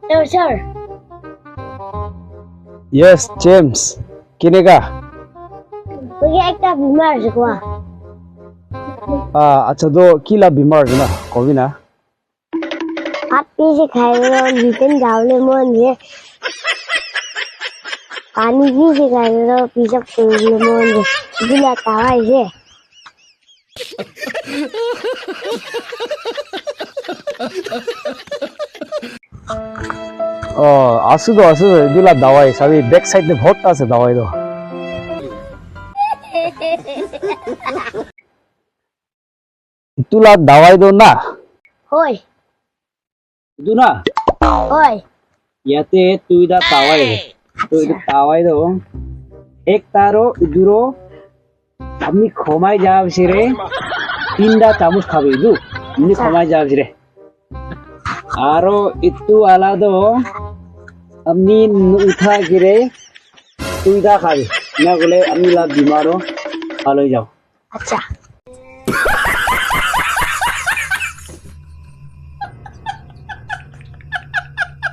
No, sir. Yes, James. কিনেগা ওই একটা বিমার আছে কোয়া আচ্ছা তো কি লাভ বিমার না কবি না আপনি যে খাইলে বিতেন যাওলে মন যে পানি কি যে খাইলে পিসাব করলে মন যে দিলা তাওয়াই যে আসু তো দিলা দাওয়াই সবই ব্যাক সাইড में बहुत আছে দাওয়াই তো তুলা দাওয়াই দো না হই দু না হই ইয়াতে তুই দা তাওয়াই তো এটা তাওয়াই দো এক তারো দুরো আপনি ক্ষমায় যাবছি রে তিনটা চামচ খাবি দু আপনি ক্ষমায় যাবছি রে আরো একটু আলাদা আপনি উঠা গিরে তুই দা খাবি না বলে আমি লাভ বিমারও ভালো যাও আচ্ছা